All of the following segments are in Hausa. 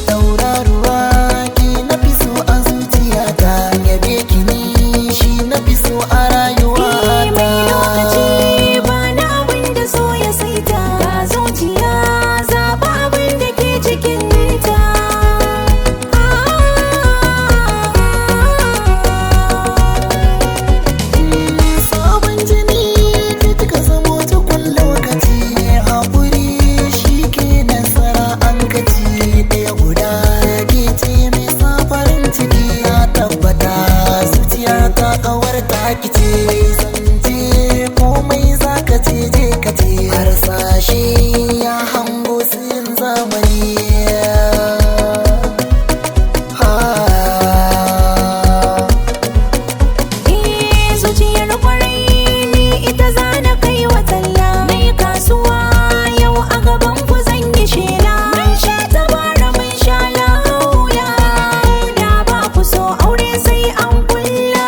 tauraruwa ki na fi so a zuciyata, yabe ki ni shi na fi so a rayuwa ta. Mai lokaci ba na abin da so ya saita, ga zuciya zaɓa abin da ke cikinta. Sabon jini ki kika zamo tukun lokaci, haƙuri shi ke nasara an kaci. Ɗaya guda ke ce mai sa farin ciki, na tabbata zuciya ta ƙawar ta kice. Zance komai za ka ce je ka ce, harsashe ya hango sin zamani. Zuciyar kwarai ni ita za na kai wa talla, mai kasuwa yau a gaban ku zan yi shela. Mun sha tabara mun sha laula, da ba ku so aure sai an kulla.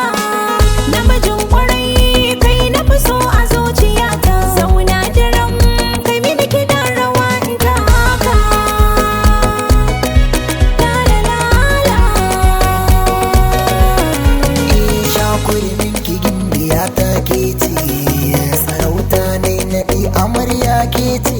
Namijin kwarai kai na fi so a zuciyata, zauna diram kai mini kiɗan rawa in taka. Shakurmin ki gimbiya ta ke ce, sarauta ne naɗi amarya ke ce.